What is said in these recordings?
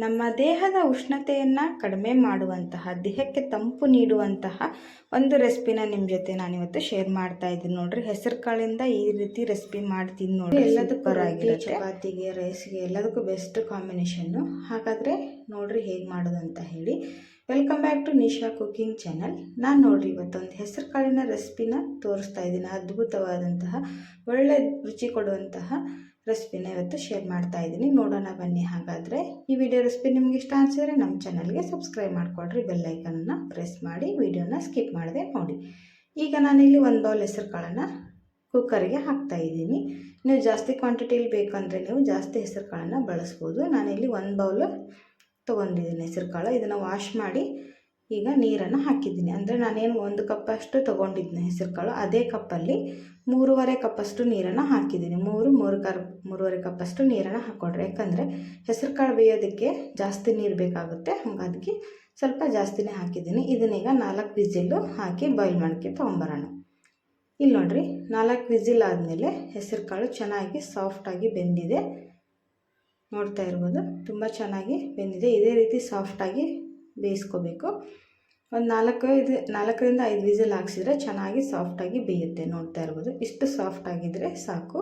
ನಮ್ಮ ದೇಹದ ಉಷ್ಣತೆಯನ್ನು ಕಡಿಮೆ ಮಾಡುವಂತಹ, ದೇಹಕ್ಕೆ ತಂಪು ನೀಡುವಂತಹ ಒಂದು ರೆಸಿಪಿನ ನಿಮ್ಮ ಜೊತೆ ನಾನಿವತ್ತು ಶೇರ್ ಮಾಡ್ತಾ ಇದ್ದೀನಿ. ನೋಡ್ರಿ, ಹೆಸರು ಕಾಳಿಂದ ಈ ರೀತಿ ರೆಸಿಪಿ ಮಾಡ್ತೀನಿ ನೋಡ್ರಿ. ಎಲ್ಲದಕ್ಕೂ ಆಗಿರುತ್ತೆ, ಚಪಾತಿಗೆ, ರೈಸ್ಗೆ ಎಲ್ಲದಕ್ಕೂ ಬೆಸ್ಟ್ ಕಾಂಬಿನೇಷನ್ನು. ಹಾಗಾದರೆ ನೋಡ್ರಿ ಹೇಗೆ ಮಾಡೋದು ಅಂತ ಹೇಳಿ. Welcome back to Nisha cooking channel. ನಾನು ನೋಡ್ರಿ ಇವತ್ತೊಂದು ಹೆಸರು ಕಾಳಿನ ರೆಸಿಪಿನ ತೋರಿಸ್ತಾ ಇದ್ದೀನಿ. ಅದ್ಭುತವಾದಂತಹ, ಒಳ್ಳೆ ರುಚಿ ಕೊಡುವಂತಹ ರೆಸಿಪಿನ ಇವತ್ತು ಶೇರ್ ಮಾಡ್ತಾ ಇದ್ದೀನಿ. ನೋಡೋಣ ಬನ್ನಿ. ಹಾಗಾದರೆ ಈ ವಿಡಿಯೋ ರೆಸಿಪಿ ನಿಮ್ಗೆ ಇಷ್ಟ ಅನಿಸಿದ್ರೆ ನಮ್ಮ ಚಾನಲ್ಗೆ ಸಬ್ಸ್ಕ್ರೈಬ್ ಮಾಡಿಕೊಡ್ರಿ, ಬೆಲ್ಲೈಕನ್ನ ಪ್ರೆಸ್ ಮಾಡಿ ವಿಡಿಯೋನ ಸ್ಕಿಪ್ ಮಾಡದೆ ನೋಡಿ. ಈಗ ನಾನಿಲ್ಲಿ ಒಂದು ಬೌಲ್ ಹೆಸರು ಕಾಳನ್ನು ಕುಕ್ಕರಿಗೆ ಹಾಕ್ತಾ ಇದ್ದೀನಿ. ನೀವು ಜಾಸ್ತಿ ಕ್ವಾಂಟಿಟಿಲಿ ಬೇಕಂದರೆ ನೀವು ಜಾಸ್ತಿ ಹೆಸರು ಕಾಳನ್ನು ಬಳಸ್ಬೋದು. ನಾನಿಲ್ಲಿ ಒಂದು ಬೌಲ್ ತೊಗೊಂಡಿದ್ದೀನಿ ಹೆಸರು ಕಾಳು. ಇದನ್ನು ವಾಶ್ ಮಾಡಿ ಈಗ ನೀರನ್ನು ಹಾಕಿದ್ದೀನಿ. ಅಂದರೆ ನಾನೇನು 1 ಕಪ್ಪಷ್ಟು ತೊಗೊಂಡಿದ್ದೀನಿ ಹೆಸರು ಕಾಳು, ಅದೇ ಕಪ್ಪಲ್ಲಿ 3.5 ಕಪ್ಪಷ್ಟು ನೀರನ್ನು ಹಾಕಿದ್ದೀನಿ. 3.5 ಕಪ್ಪಷ್ಟು ನೀರನ್ನು ಹಾಕ್ಕೊಡ್ರಿ. ಯಾಕಂದರೆ ಹೆಸರು ಕಾಳು ಬೇಯೋದಕ್ಕೆ ಜಾಸ್ತಿ ನೀರು ಬೇಕಾಗುತ್ತೆ, ಹಾಗಾಗಿ ಸ್ವಲ್ಪ ಜಾಸ್ತಿನೇ ಹಾಕಿದ್ದೀನಿ. ಇದನ್ನೀಗ 4 ವಿಸಿಲ್ಲು ಹಾಕಿ ಬಾಯ್ಲ್ ಮಾಡೋಕ್ಕೆ ತೊಗೊಂಬರೋಣ. ಇಲ್ಲಿ ನೋಡಿರಿ, 4 ವಿಸಿಲ್ ಆದಮೇಲೆ ಹೆಸರು ಕಾಳು ಚೆನ್ನಾಗಿ ಸಾಫ್ಟಾಗಿ ಬೆಂದಿದೆ. ನೋಡ್ತಾ ಇರ್ಬೋದು, ತುಂಬ ಚೆನ್ನಾಗಿ ಬೆಂದಿದೆ. ಇದೇ ರೀತಿ ಸಾಫ್ಟಾಗಿ ಬೇಯಿಸ್ಕೋಬೇಕು. ಒಂದು 4ರಿಂದ 5 ವಿಸಿಲ್ ಹಾಕ್ಸಿದ್ರೆ ಚೆನ್ನಾಗಿ ಸಾಫ್ಟಾಗಿ ಬೇಯುತ್ತೆ. ನೋಡ್ತಾ ಇರ್ಬೋದು, ಇಷ್ಟು ಸಾಫ್ಟಾಗಿದ್ದರೆ ಸಾಕು,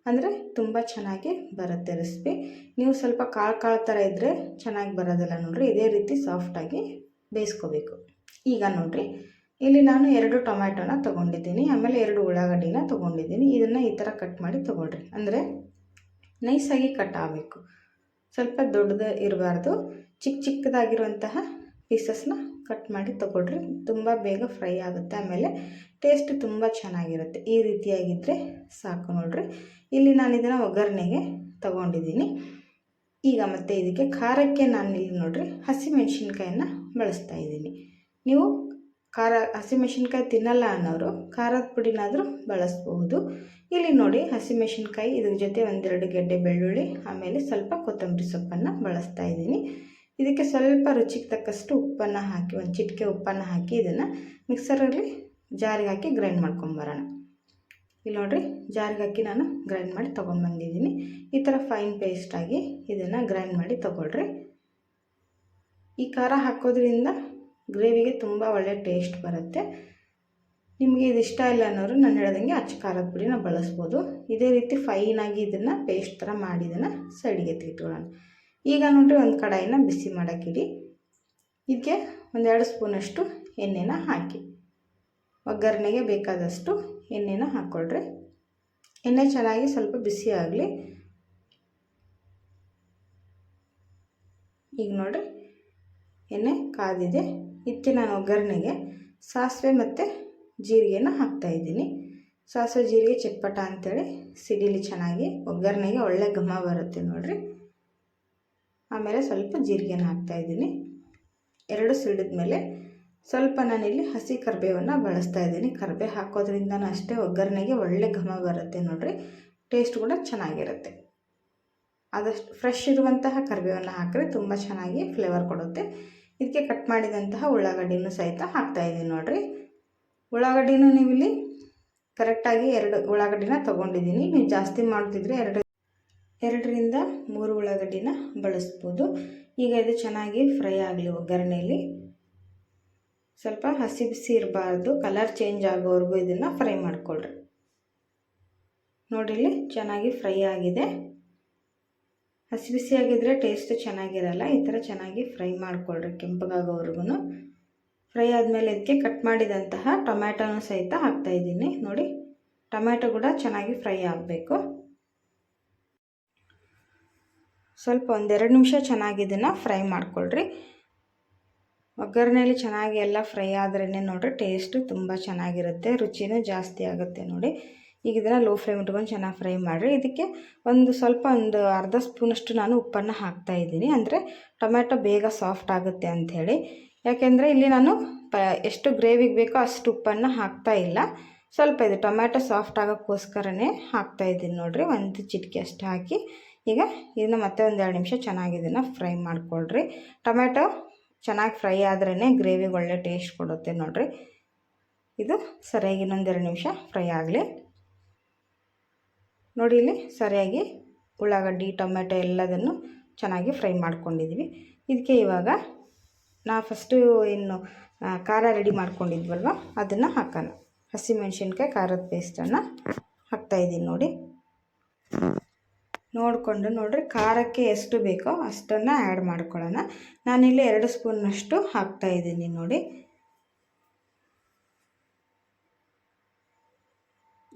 ಅಂದರೆ ತುಂಬ ಚೆನ್ನಾಗಿ ಬರುತ್ತೆ ರೆಸಿಪಿ. ನೀವು ಸ್ವಲ್ಪ ಕಾಳು ಥರ ಇದ್ದರೆ ಚೆನ್ನಾಗಿ ಬರೋದಿಲ್ಲ ನೋಡಿರಿ. ಇದೇ ರೀತಿ ಸಾಫ್ಟಾಗಿ ಬೇಯಿಸ್ಕೋಬೇಕು. ಈಗ ನೋಡಿರಿ, ಇಲ್ಲಿ ನಾನು 2 ಟೊಮ್ಯಾಟೋನ ತೊಗೊಂಡಿದ್ದೀನಿ, ಆಮೇಲೆ 2 ಉಳ್ಳಾಗಡ್ಡಿನ ತೊಗೊಂಡಿದ್ದೀನಿ. ಇದನ್ನು ಈ ಥರ ಕಟ್ ಮಾಡಿ ತೊಗೊಳ್ರಿ. ಅಂದರೆ ನೈಸಾಗಿ ಕಟ್ ಆಗಬೇಕು, ಸ್ವಲ್ಪ ದೊಡ್ಡದು ಇರಬಾರ್ದು. ಚಿಕ್ಕದಾಗಿರುವಂತಹ ಪೀಸಸ್ನ ಕಟ್ ಮಾಡಿ ತೊಗೊಳ್ರಿ. ತುಂಬ ಬೇಗ ಫ್ರೈ ಆಗುತ್ತೆ, ಆಮೇಲೆ ಟೇಸ್ಟ್ ತುಂಬ ಚೆನ್ನಾಗಿರುತ್ತೆ. ಈ ರೀತಿಯಾಗಿದ್ದರೆ ಸಾಕು ನೋಡಿರಿ. ಇಲ್ಲಿ ನಾನು ಇದನ್ನು ಒಗ್ಗರಣೆಗೆ ತೊಗೊಂಡಿದ್ದೀನಿ. ಈಗ ಮತ್ತೆ ಇದಕ್ಕೆ ಖಾರಕ್ಕೆ ನಾನು ಇಲ್ಲಿ ನೋಡಿರಿ ಹಸಿಮೆಣ್ಸಿನ್ಕಾಯನ್ನು ಬಳಸ್ತಾ ಇದ್ದೀನಿ. ನೀವು ಹಸಿಮೆಣ್ಸಿನ್ಕಾಯಿ ತಿನ್ನಲ್ಲ ಅನ್ನೋರು ಖಾರದ ಪುಡಿನಾದರೂ ಬಳಸ್ಬಹುದು. ಇಲ್ಲಿ ನೋಡಿ, ಹಸಿಮೆಣ್ಸಿನ್ಕಾಯಿ, ಇದ್ರ ಜೊತೆ 1-2 ಗೆಡ್ಡೆ ಬೆಳ್ಳುಳ್ಳಿ, ಆಮೇಲೆ ಸ್ವಲ್ಪ ಕೊತ್ತಂಬರಿ ಸೊಪ್ಪನ್ನು ಬಳಸ್ತಾ ಇದ್ದೀನಿ. ಇದಕ್ಕೆ ಸ್ವಲ್ಪ ರುಚಿಗೆ ತಕ್ಕಷ್ಟು ಉಪ್ಪನ್ನು ಹಾಕಿ, ಒಂದು ಚಿಟಿಕೆ ಉಪ್ಪನ್ನು ಹಾಕಿ ಇದನ್ನು ಮಿಕ್ಸರಲ್ಲಿ ಜಾರಿಗೆ ಹಾಕಿ ಗ್ರೈಂಡ್ ಮಾಡ್ಕೊಂಬರೋಣ. ಇಲ್ಲಿ ನೋಡಿರಿ, ಜಾರಿಗೆ ಹಾಕಿ ನಾನು ಗ್ರೈಂಡ್ ಮಾಡಿ ತೊಗೊಂಡ್ಬಂದಿದ್ದೀನಿ. ಈ ಥರ ಫೈನ್ ಪೇಸ್ಟಾಗಿ ಇದನ್ನು ಗ್ರೈಂಡ್ ಮಾಡಿ ತೊಗೊಳ್ರಿ. ಈ ಖಾರ ಹಾಕೋದ್ರಿಂದ ಗ್ರೇವಿಗೆ ತುಂಬ ಒಳ್ಳೆ ಟೇಸ್ಟ್ ಬರುತ್ತೆ. ನಿಮಗೆ ಇದು ಇಷ್ಟ ಇಲ್ಲ ಅನ್ನೋರು ನಾನು ಹೇಳ್ದಂಗೆ ಅಚ್ಚ ಖಾರದ ಪುಡಿನ ಬಳಸ್ಬೋದು. ಇದೇ ರೀತಿ ಫೈನಾಗಿ ಇದನ್ನು ಪೇಸ್ಟ್ ಥರ ಮಾಡಿ ಇದನ್ನು ಸೈಡಿಗೆ ತೆಗೆದುಕೊಳ್ಳೋಣ. ಈಗ ನೋಡಿರಿ, ಒಂದು ಕಡಾಯಿನ ಬಿಸಿ ಮಾಡೋಕ್ಕಿಡಿ. ಇದಕ್ಕೆ 1-2 ಸ್ಪೂನಷ್ಟು ಎಣ್ಣೆನ ಹಾಕಿ, ಒಗ್ಗರಣೆಗೆ ಬೇಕಾದಷ್ಟು ಎಣ್ಣೆನ ಹಾಕ್ಕೊಳ್ರಿ. ಎಣ್ಣೆ ಚೆನ್ನಾಗಿ ಸ್ವಲ್ಪ ಬಿಸಿ ಆಗಲಿ. ಈಗ ನೋಡಿರಿ, ಎಣ್ಣೆ ಕಾದಿದೆ. ಇದಕ್ಕೆ ನಾನು ಒಗ್ಗರಣೆಗೆ ಸಾಸಿವೆ ಮತ್ತು ಜೀರಿಗೆನ ಹಾಕ್ತಾಯಿದ್ದೀನಿ. ಸಾಸಿವೆ ಜೀರಿಗೆ ಚಟ್ಪಟ ಅಂಥೇಳಿ ಸಿಡಿಲಿ ಚೆನ್ನಾಗಿ, ಒಗ್ಗರಣೆಗೆ ಒಳ್ಳೆ ಘಮ ಬರುತ್ತೆ ನೋಡಿರಿ. ಆಮೇಲೆ ಸ್ವಲ್ಪ ಜೀರಿಗೆನ ಹಾಕ್ತಾಯಿದ್ದೀನಿ. 2 ಸಿಡಿದ ಮೇಲೆ ಸ್ವಲ್ಪ ನಾನಿಲ್ಲಿ ಹಸಿ ಕರಿಬೇವನ್ನು ಬಳಸ್ತಾ ಇದ್ದೀನಿ. ಕರಿಬೇವು ಹಾಕೋದ್ರಿಂದನೂ ಅಷ್ಟೇ ಒಗ್ಗರಣೆಗೆ ಒಳ್ಳೆ ಘಮ ಬರುತ್ತೆ ನೋಡಿರಿ. ಟೇಸ್ಟ್ ಕೂಡ ಚೆನ್ನಾಗಿರುತ್ತೆ. ಆದಷ್ಟು ಫ್ರೆಶ್ ಇರುವಂತಹ ಕರಿಬೇವನ್ನು ಹಾಕಿದ್ರೆ ತುಂಬ ಚೆನ್ನಾಗಿ ಫ್ಲೇವರ್ ಕೊಡುತ್ತೆ. ಇದಕ್ಕೆ ಕಟ್ ಮಾಡಿದಂತಹ ಉಳ್ಳಾಗಡ್ಡಿನೂ ಸಹಿತ ಹಾಕ್ತಾಯಿದ್ದೀನಿ ನೋಡಿರಿ. ಉಳ್ಳಾಗಡ್ಡಿನೂ ನೀವಿಲ್ಲಿ ಕರೆಕ್ಟಾಗಿ 2 ಉಳ್ಳಾಗಡ್ಡಿನ ತೊಗೊಂಡಿದ್ದೀನಿ. ನೀವು ಜಾಸ್ತಿ ಮಾಡ್ತಿದ್ರೆ 2ರಿಂದ 3 ಉಳ್ಳಾಗಡ್ಡಿನ ಬಳಸ್ಬೋದು. ಈಗ ಇದು ಚೆನ್ನಾಗಿ ಫ್ರೈ ಆಗಲಿ ಒಗ್ಗರಣೆಯಲ್ಲಿ. ಸ್ವಲ್ಪ ಹಸಿ ಬಿಸಿ ಇರಬಾರ್ದು, ಕಲರ್ ಚೇಂಜ್ ಆಗೋವರೆಗೂ ಇದನ್ನು ಫ್ರೈ ಮಾಡಿಕೊಳ್ರಿ. ನೋಡಿರಿ, ಚೆನ್ನಾಗಿ ಫ್ರೈ ಆಗಿದೆ. ಹಸಿ ಬಿಸಿಯಾಗಿದ್ದರೆ ಟೇಸ್ಟ್ ಚೆನ್ನಾಗಿರಲ್ಲ. ಈ ಥರ ಚೆನ್ನಾಗಿ ಫ್ರೈ ಮಾಡಿಕೊಳ್ರಿ ಕೆಂಪಗಾಗೋವರೆಗೂ. ಫ್ರೈ ಆದಮೇಲೆ ಇದಕ್ಕೆ ಕಟ್ ಮಾಡಿದಂತಹ ಟೊಮ್ಯಾಟೋನು ಸಹಿತ ಹಾಕ್ತಾಯಿದ್ದೀನಿ. ನೋಡಿ, ಟೊಮ್ಯಾಟೊ ಕೂಡ ಚೆನ್ನಾಗಿ ಫ್ರೈ ಆಗಬೇಕು. ಸ್ವಲ್ಪ 1-2 ನಿಮಿಷ ಚೆನ್ನಾಗಿ ಇದನ್ನು ಫ್ರೈ ಮಾಡಿಕೊಳ್ರಿ. ಒಗ್ಗರಣೆಯಲ್ಲಿ ಚೆನ್ನಾಗಿ ಎಲ್ಲ ಫ್ರೈ ಆದ್ರೇ ನೋಡಿರಿ ಟೇಸ್ಟು ತುಂಬ ಚೆನ್ನಾಗಿರುತ್ತೆ, ರುಚಿನೂ ಜಾಸ್ತಿ ಆಗುತ್ತೆ ನೋಡಿ. ಈಗ ಇದನ್ನು ಲೋ ಫ್ಲೇಮ್ ಇಟ್ಕೊಂಡು ಚೆನ್ನಾಗಿ ಫ್ರೈ ಮಾಡಿರಿ. ಇದಕ್ಕೆ ಒಂದು ಅರ್ಧ ಸ್ಪೂನಷ್ಟು ನಾನು ಉಪ್ಪನ್ನು ಹಾಕ್ತಾಯಿದ್ದೀನಿ. ಅಂದರೆ ಟೊಮ್ಯಾಟೊ ಬೇಗ ಸಾಫ್ಟ್ ಆಗುತ್ತೆ ಅಂಥೇಳಿ. ಯಾಕೆಂದರೆ ಇಲ್ಲಿ ನಾನು ಎಷ್ಟು ಗ್ರೇವಿಗೆ ಬೇಕೋ ಅಷ್ಟು ಉಪ್ಪನ್ನು ಹಾಕ್ತಾ ಇಲ್ಲ. ಸ್ವಲ್ಪ ಇದು ಟೊಮ್ಯಾಟೊ ಸಾಫ್ಟ್ ಆಗೋಕ್ಕೋಸ್ಕರನೇ ಹಾಕ್ತಾಯಿದ್ದೀನಿ ನೋಡಿರಿ. 1 ಚಿಟಿಕೆ ಅಷ್ಟು ಹಾಕಿ ಈಗ ಇದನ್ನು ಮತ್ತೆ 1-2 ನಿಮಿಷ ಚೆನ್ನಾಗಿ ಇದನ್ನು ಫ್ರೈ ಮಾಡಿಕೊಳ್ರಿ. ಟೊಮ್ಯಾಟೊ ಚೆನ್ನಾಗಿ ಫ್ರೈ ಆದ್ರೇ ಗ್ರೇವಿಗೆ ಒಳ್ಳೆ ಟೇಸ್ಟ್ ಕೊಡುತ್ತೆ ನೋಡಿರಿ. ಇದು ಸರಿಯಾಗಿ ಇನ್ನೊಂದು 2 ನಿಮಿಷ ಫ್ರೈ ಆಗಲಿ. ನೋಡಿ, ಇಲ್ಲಿ ಸರಿಯಾಗಿ ಉಳ್ಳಾಗಡ್ಡಿ ಟೊಮೆಟೊ ಎಲ್ಲದನ್ನು ಚೆನ್ನಾಗಿ ಫ್ರೈ ಮಾಡ್ಕೊಂಡಿದ್ವಿ. ಇದಕ್ಕೆ ಇವಾಗ ನಾವು ಫಸ್ಟು ಇನ್ನು ಖಾರ ರೆಡಿ ಮಾಡ್ಕೊಂಡಿದ್ವಲ್ವ ಅದನ್ನು ಹಾಕೋಣ. ಹಸಿಮೆಣ್ಸಿನ್ಕಾಯಿ ಖಾರದ ಪೇಸ್ಟನ್ನು ಹಾಕ್ತಾಯಿದ್ದೀನಿ ನೋಡಿ. ನೋಡಿಕೊಂಡು ನೋಡಿರಿ ಖಾರಕ್ಕೆ ಎಷ್ಟು ಬೇಕೋ ಅಷ್ಟನ್ನು ಆ್ಯಡ್ ಮಾಡ್ಕೊಳ್ಳೋಣ. ನಾನಿಲ್ಲಿ 2 ಸ್ಪೂನ್ನಷ್ಟು ಹಾಕ್ತಾಯಿದ್ದೀನಿ ನೋಡಿ.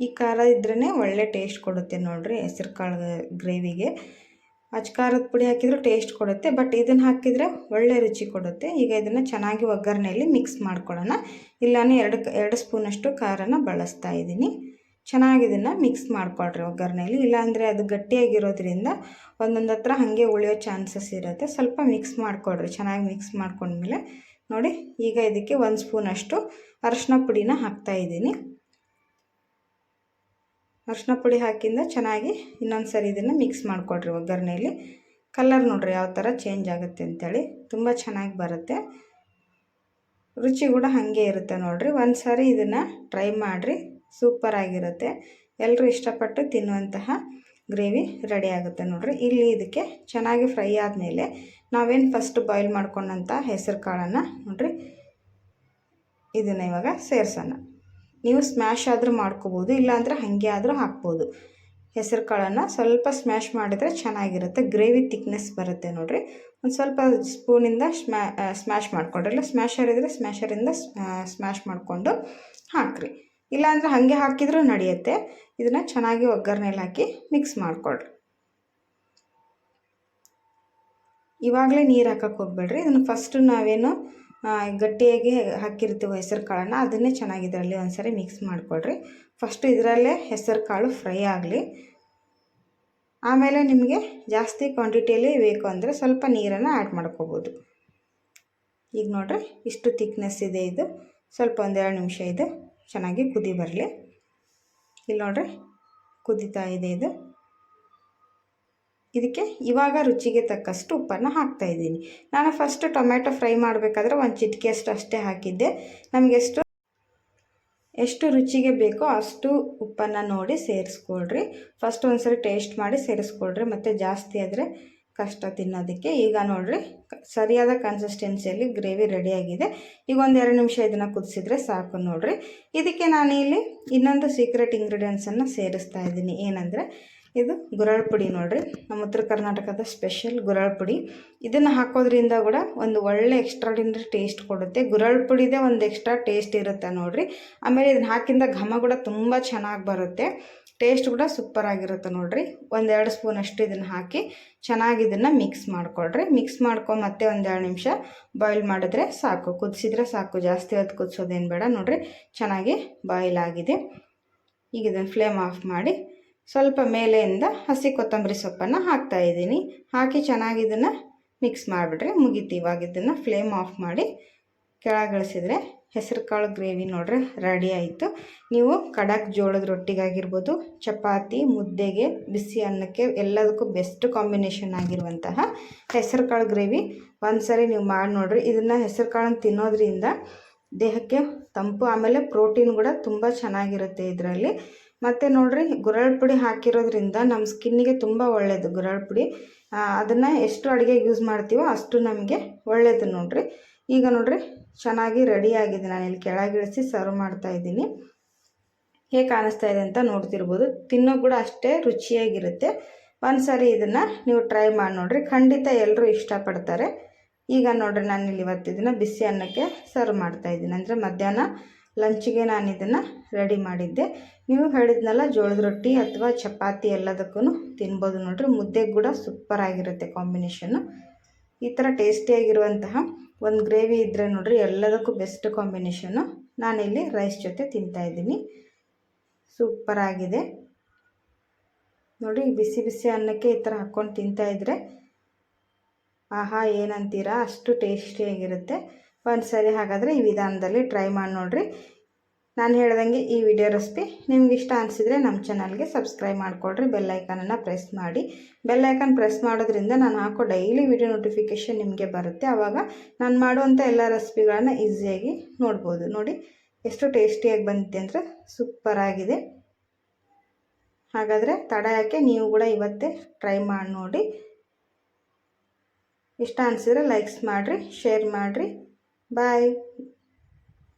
ಈ ಖಾರ ಇದ್ರೇ ಒಳ್ಳೆ ಟೇಸ್ಟ್ ಕೊಡುತ್ತೆ ನೋಡಿರಿ ಹೆಸರು ಕಾಳು ಗ್ರೇವಿಗೆ. ಖಾರದ ಪುಡಿ ಹಾಕಿದರೂ ಟೇಸ್ಟ್ ಕೊಡುತ್ತೆ, ಬಟ್ ಇದನ್ನು ಹಾಕಿದರೆ ಒಳ್ಳೆ ರುಚಿ ಕೊಡುತ್ತೆ. ಈಗ ಇದನ್ನು ಚೆನ್ನಾಗಿ ಒಗ್ಗರಣೆಯಲ್ಲಿ ಮಿಕ್ಸ್ ಮಾಡ್ಕೊಳ್ಳೋಣ. ಇಲ್ಲ ನಾನು 2 ಸ್ಪೂನಷ್ಟು ಖಾರನ ಬಳಸ್ತಾ ಇದ್ದೀನಿ. ಚೆನ್ನಾಗಿ ಇದನ್ನು ಮಿಕ್ಸ್ ಮಾಡ್ಕೊಳ್ರಿ ಒಗ್ಗರಣೆಯಲ್ಲಿ. ಇಲ್ಲಾಂದರೆ ಅದು ಗಟ್ಟಿಯಾಗಿರೋದ್ರಿಂದ ಒಂದೊಂದು ಹತ್ರ ಹಾಗೆ ಉಳಿಯೋ ಚಾನ್ಸಸ್ ಇರುತ್ತೆ. ಸ್ವಲ್ಪ ಮಿಕ್ಸ್ ಮಾಡ್ಕೊಳ್ರಿ. ಚೆನ್ನಾಗಿ ಮಿಕ್ಸ್ ಮಾಡ್ಕೊಂಡ್ಮೇಲೆ ನೋಡಿ ಈಗ ಇದಕ್ಕೆ 1 ಸ್ಪೂನಷ್ಟು ಅರಶಿನ ಪುಡಿನ ಹಾಕ್ತಾಯಿದ್ದೀನಿ. ಅರಶಿನ ಪುಡಿ ಹಾಕಿಂದ ಚೆನ್ನಾಗಿ ಇನ್ನೊಂದು ಸರಿ ಇದನ್ನು ಮಿಕ್ಸ್ ಮಾಡಿಕೊಡ್ರಿ ಒಗ್ಗರಣೆಯಲ್ಲಿ. ಕಲರ್ ನೋಡಿರಿ ಯಾವ ಥರ ಚೇಂಜ್ ಆಗುತ್ತೆ ಅಂಥೇಳಿ, ತುಂಬ ಚೆನ್ನಾಗಿ ಬರುತ್ತೆ. ರುಚಿ ಕೂಡ ಹಾಗೆ ಇರುತ್ತೆ ನೋಡಿರಿ. ಒಂದು ಸಾರಿ ಇದನ್ನು ಟ್ರೈ ಮಾಡಿರಿ, ಸೂಪರಾಗಿರುತ್ತೆ. ಎಲ್ಲರೂ ಇಷ್ಟಪಟ್ಟು ತಿನ್ನುವಂತಹ ಗ್ರೇವಿ ರೆಡಿ ಆಗುತ್ತೆ ನೋಡಿರಿ. ಇಲ್ಲಿ ಇದಕ್ಕೆ ಚೆನ್ನಾಗಿ ಫ್ರೈ ಆದಮೇಲೆ ನಾವೇನು ಫಸ್ಟ್ ಬಾಯ್ಲ್ ಮಾಡ್ಕೊಂಡಂಥ ಹೆಸರು ಕಾಳನ್ನು ನೋಡಿರಿ ಇದನ್ನು ಇವಾಗ ಸೇರಿಸೋಣ. ನೀವು ಸ್ಮ್ಯಾಶ್ ಆದರೂ ಮಾಡ್ಕೋಬೋದು, ಇಲ್ಲಾಂದರೆ ಹಾಗೆ ಆದರೂ ಹಾಕ್ಬೋದು. ಹೆಸರು ಕಾಳನ್ನು ಸ್ವಲ್ಪ ಸ್ಮ್ಯಾಶ್ ಮಾಡಿದರೆ ಚೆನ್ನಾಗಿರುತ್ತೆ, ಗ್ರೇವಿ ತಿಕ್ನೆಸ್ ಬರುತ್ತೆ ನೋಡಿರಿ. ಒಂದು ಸ್ವಲ್ಪ ಸ್ಪೂನಿಂದ ಸ್ಮ್ಯಾಶ್ ಮಾಡಿಕೊಂಡ್ರಿ, ಇಲ್ಲ ಸ್ಮ್ಯಾಶರ್ ಇದ್ದರೆ ಸ್ಮ್ಯಾಶರಿಂದ ಸ್ಮ್ಯಾಶ್ ಮಾಡಿಕೊಂಡು ಹಾಕಿರಿ. ಇಲ್ಲಾಂದರೆ ಹಾಗೆ ಹಾಕಿದರೂ ನಡೆಯುತ್ತೆ. ಇದನ್ನು ಚೆನ್ನಾಗಿ ಒಗ್ಗರಣೆಯಲ್ಲಿ ಹಾಕಿ ಮಿಕ್ಸ್ ಮಾಡಿಕೊಡ್ರಿ. ಇವಾಗಲೇ ನೀರು ಹಾಕಕ್ಕೆ ಹೋಗ್ಬೇಡ್ರಿ. ಇದನ್ನು ಫಸ್ಟು ನಾವೇನು ಗಟ್ಟಿಯಾಗಿ ಹಾಕಿರ್ತೀವಿ ಹೆಸರು ಕಾಳನ್ನು, ಅದನ್ನೇ ಚೆನ್ನಾಗಿ ಇದರಲ್ಲಿ ಒಂದು ಸಾರಿ ಮಿಕ್ಸ್ ಮಾಡಿಕೊಡ್ರಿ. ಫಸ್ಟು ಇದರಲ್ಲೇ ಹೆಸರು ಕಾಳು ಫ್ರೈ ಆಗಲಿ. ಆಮೇಲೆ ನಿಮಗೆ ಜಾಸ್ತಿ ಕ್ವಾಂಟಿಟಿಯಲ್ಲಿ ಬೇಕು ಅಂದರೆ ಸ್ವಲ್ಪ ನೀರನ್ನು ಆ್ಯಡ್ ಮಾಡ್ಕೋಬೋದು. ಈಗ ನೋಡಿರಿ ಇಷ್ಟು ಥಿಕ್ನೆಸ್ ಇದೆ. ಇದು ಸ್ವಲ್ಪ 1-2 ನಿಮಿಷ ಇದು ಚೆನ್ನಾಗಿ ಕುದಿ ಬರಲಿ. ಇಲ್ಲಿ ನೋಡಿರಿ ಕುದೀತಾ ಇದೆ ಇದು. ಇದಕ್ಕೆ ಇವಾಗ ರುಚಿಗೆ ತಕ್ಕಷ್ಟು ಉಪ್ಪನ್ನು ಹಾಕ್ತಾಯಿದ್ದೀನಿ. ನಾನು ಫಸ್ಟ್ ಟೊಮೆಟೊ ಫ್ರೈ ಮಾಡಬೇಕಾದ್ರೆ 1 ಚಿಟಿಕೆಯಷ್ಟು ಅಷ್ಟೇ ಹಾಕಿದ್ದೆ. ನಮಗೆ ಎಷ್ಟು ರುಚಿಗೆ ಬೇಕೋ ಅಷ್ಟು ಉಪ್ಪನ್ನು ನೋಡಿ ಸೇರಿಸ್ಕೊಳ್ರಿ. ಫಸ್ಟ್ ಒಂದು ಸರಿ ಟೇಸ್ಟ್ ಮಾಡಿ ಸೇರಿಸ್ಕೊಳ್ರಿ, ಮತ್ತು ಜಾಸ್ತಿ ಆದರೆ ಕಷ್ಟ ತಿನ್ನೋದಕ್ಕೆ. ಈಗ ನೋಡಿರಿ ಸರಿಯಾದ ಕನ್ಸಿಸ್ಟೆನ್ಸಿಯಲ್ಲಿ ಗ್ರೇವಿ ರೆಡಿಯಾಗಿದೆ. ಈಗ 1-2 ನಿಮಿಷ ಇದನ್ನು ಕುದಿಸಿದ್ರೆ ಸಾಕು ನೋಡಿರಿ. ಇದಕ್ಕೆ ನಾನಿಲ್ಲಿ ಇನ್ನೊಂದು ಸೀಕ್ರೆಟ್ ಇಂಗ್ರೀಡಿಯೆಂಟ್ಸನ್ನು ಸೇರಿಸ್ತಾ ಇದ್ದೀನಿ. ಏನಂದರೆ ಇದು ಗುರಳ್ ಪುಡಿ ನೋಡಿರಿ, ನಮ್ಮ ಉತ್ತರ ಕರ್ನಾಟಕದ ಸ್ಪೆಷಲ್ ಗುರಳ್ ಪುಡಿ. ಇದನ್ನು ಹಾಕೋದ್ರಿಂದ ಕೂಡ ಒಂದು ಒಳ್ಳೆ ಎಕ್ಸ್ಟ್ರಾಡಿನರಿ ಟೇಸ್ಟ್ ಕೊಡುತ್ತೆ. ಗುರಳ್ ಪುಡಿದೇ ಒಂದು ಎಕ್ಸ್ಟ್ರಾ ಟೇಸ್ಟ್ ಇರುತ್ತೆ ನೋಡಿರಿ. ಆಮೇಲೆ ಇದನ್ನು ಹಾಕಿಂದ ಘಮ ಕೂಡ ತುಂಬ ಚೆನ್ನಾಗಿ ಬರುತ್ತೆ, ಟೇಸ್ಟ್ ಕೂಡ ಸೂಪರಾಗಿರುತ್ತೆ ನೋಡಿರಿ. 1-2 ಸ್ಪೂನಷ್ಟು ಇದನ್ನು ಹಾಕಿ ಚೆನ್ನಾಗಿ ಇದನ್ನು ಮಿಕ್ಸ್ ಮಾಡಿಕೊಡ್ರಿ. ಮಿಕ್ಸ್ ಮಾಡ್ಕೊಂಡು ಮತ್ತೆ 1-2 ನಿಮಿಷ ಬಾಯ್ಲ್ ಮಾಡಿದ್ರೆ ಸಾಕು, ಕುದಿಸಿದ್ರೆ ಸಾಕು, ಜಾಸ್ತಿ ಹೊತ್ತು ಕುದಿಸೋದೇನು ಬೇಡ ನೋಡಿರಿ. ಚೆನ್ನಾಗಿ ಬಾಯ್ಲ್ ಆಗಿದೆ. ಈಗ ಇದನ್ನು ಫ್ಲೇಮ್ ಆಫ್ ಮಾಡಿ ಸ್ವಲ್ಪ ಮೇಲೆಯಿಂದ ಹಸಿ ಕೊತ್ತಂಬರಿ ಸೊಪ್ಪನ್ನು ಹಾಕ್ತಾಯಿದ್ದೀನಿ. ಹಾಕಿ ಚೆನ್ನಾಗಿ ಇದನ್ನು ಮಿಕ್ಸ್ ಮಾಡಿಬಿಡ್ರಿ. ಮುಗೀತು. ಇವಾಗ ಇದನ್ನು ಫ್ಲೇಮ್ ಆಫ್ ಮಾಡಿ ಕೆಳಗಿಳಿಸಿದ್ರೆ ಹೆಸರು ಕಾಳು ಗ್ರೇವಿ ನೋಡ್ರಿ ರೆಡಿ ಆಯಿತು. ನೀವು ಖಡಕ್ ಜೋಳದ ರೊಟ್ಟಿಗಾಗಿರ್ಬೋದು, ಚಪಾತಿ, ಮುದ್ದೆಗೆ, ಬಿಸಿ ಅನ್ನಕ್ಕೆ ಎಲ್ಲದಕ್ಕೂ ಬೆಸ್ಟ್ ಕಾಂಬಿನೇಷನ್ ಆಗಿರುವಂತಹ ಹೆಸರು ಕಾಳು ಗ್ರೇವಿ ಒಂದು ಸರಿ ನೀವು ಮಾಡಿ ನೋಡಿರಿ. ಇದನ್ನು ಹೆಸರು ಕಾಳನ್ನು ತಿನ್ನೋದ್ರಿಂದ ದೇಹಕ್ಕೆ ತಂಪು, ಆಮೇಲೆ ಪ್ರೋಟೀನ್ ಕೂಡ ತುಂಬ ಚೆನ್ನಾಗಿರುತ್ತೆ ಇದರಲ್ಲಿ. ಮತ್ತು ನೋಡಿರಿ ಗುರಳ್ ಪುಡಿ ಹಾಕಿರೋದ್ರಿಂದ ನಮ್ಮ ಸ್ಕಿನ್ನಿಗೆ ತುಂಬ ಒಳ್ಳೆಯದು ಗುರಳ್ ಪುಡಿ. ಅದನ್ನು ಎಷ್ಟು ಅಡುಗೆಗೆ ಯೂಸ್ ಮಾಡ್ತೀವೋ ಅಷ್ಟು ನಮಗೆ ಒಳ್ಳೆಯದು ನೋಡಿರಿ. ಈಗ ನೋಡಿರಿ ಚೆನ್ನಾಗಿ ರೆಡಿಯಾಗಿದೆ. ನಾನಿಲ್ಲಿ ಕೆಳಗಿಳಿಸಿ ಸರ್ವ್ ಮಾಡ್ತಾಯಿದ್ದೀನಿ. ಹೇಗೆ ಕಾಣಿಸ್ತಾ ಇದೆ ಅಂತ ನೋಡ್ತಿರ್ಬೋದು. ತಿನ್ನೋ ಕೂಡ ಅಷ್ಟೇ ರುಚಿಯಾಗಿರುತ್ತೆ. ಒಂದು ಸಾರಿ ಇದನ್ನು ನೀವು ಟ್ರೈ ಮಾಡಿ ನೋಡಿರಿ, ಖಂಡಿತ ಎಲ್ಲರೂ ಇಷ್ಟಪಡ್ತಾರೆ. ಈಗ ನೋಡಿರಿ ನಾನಿಲ್ಲಿ ಇವತ್ತು ಇದನ್ನು ಬಿಸಿ ಅನ್ನಕ್ಕೆ ಸರ್ವ್ ಮಾಡ್ತಾಯಿದ್ದೀನಿ. ಅಂದರೆ ಮಧ್ಯಾಹ್ನ ಲಂಚಿಗೆ ನಾನು ಇದನ್ನು ರೆಡಿ ಮಾಡಿದ್ದೆ. ನೀವು ಹೇಳಿದ್ನಲ್ಲ ಜೋಳದ ರೊಟ್ಟಿ ಅಥವಾ ಚಪಾತಿ ಎಲ್ಲದಕ್ಕೂ ತಿನ್ಬೋದು ನೋಡಿರಿ. ಮುದ್ದೆಗೆ ಕೂಡ ಸೂಪರಾಗಿರುತ್ತೆ ಕಾಂಬಿನೇಷನ್ನು. ಈ ಥರ ಟೇಸ್ಟಿಯಾಗಿರುವಂತಹ ಒಂದು ಗ್ರೇವಿ ಇದ್ದರೆ ನೋಡಿರಿ ಎಲ್ಲದಕ್ಕೂ ಬೆಸ್ಟ್ ಕಾಂಬಿನೇಷನ್ನು. ನಾನಿಲ್ಲಿ ರೈಸ್ ಜೊತೆ ತಿಂತಾಯಿದ್ದೀನಿ. ಸೂಪರಾಗಿದೆ ನೋಡಿ. ಬಿಸಿ ಬಿಸಿ ಅನ್ನಕ್ಕೆ ಈ ಥರ ಹಾಕ್ಕೊಂಡು ತಿಂತಾಯಿದ್ರೆ ಆಹಾ ಏನಂತೀರಾ, ಅಷ್ಟು ಟೇಸ್ಟಿಯಾಗಿರುತ್ತೆ. ಒಂದು ಸರಿ ಹಾಗಾದರೆ ಈ ವಿಧಾನದಲ್ಲಿ ಟ್ರೈ ಮಾಡಿ ನೋಡಿರಿ. ನಾನು ಹೇಳ್ದಂಗೆ ಈ ವಿಡಿಯೋ ರೆಸಿಪಿ ನಿಮ್ಗೆ ಇಷ್ಟ ಅನಿಸಿದರೆ ನಮ್ಮ ಚಾನಲ್ಗೆ ಸಬ್ಸ್ಕ್ರೈಬ್ ಮಾಡಿಕೊಡ್ರಿ. ಬೆಲ್ಲೈಕನನ್ನು ಪ್ರೆಸ್ ಮಾಡಿ. ಬೆಲ್ಲೈಕನ್ ಪ್ರೆಸ್ ಮಾಡೋದ್ರಿಂದ ನಾನು ಹಾಕೋ ಡೈಲಿ ವಿಡಿಯೋ ನೋಟಿಫಿಕೇಷನ್ ನಿಮಗೆ ಬರುತ್ತೆ. ಆವಾಗ ನಾನು ಮಾಡುವಂಥ ಎಲ್ಲ ರೆಸಿಪಿಗಳನ್ನು ಈಸಿಯಾಗಿ ನೋಡ್ಬೋದು. ನೋಡಿ ಎಷ್ಟು ಟೇಸ್ಟಿಯಾಗಿ ಬಂದಿದೆ ಅಂದರೆ ಸೂಪರಾಗಿದೆ. ಹಾಗಾದರೆ ತಡ ಯಾಕೆ, ನೀವು ಕೂಡ ಇವತ್ತೇ ಟ್ರೈ ಮಾಡಿ ನೋಡಿ. ಇಷ್ಟ ಅನಿಸಿದ್ರೆ ಲೈಕ್ಸ್ ಮಾಡಿರಿ, ಶೇರ್ ಮಾಡಿರಿ. ಬಾಯ್.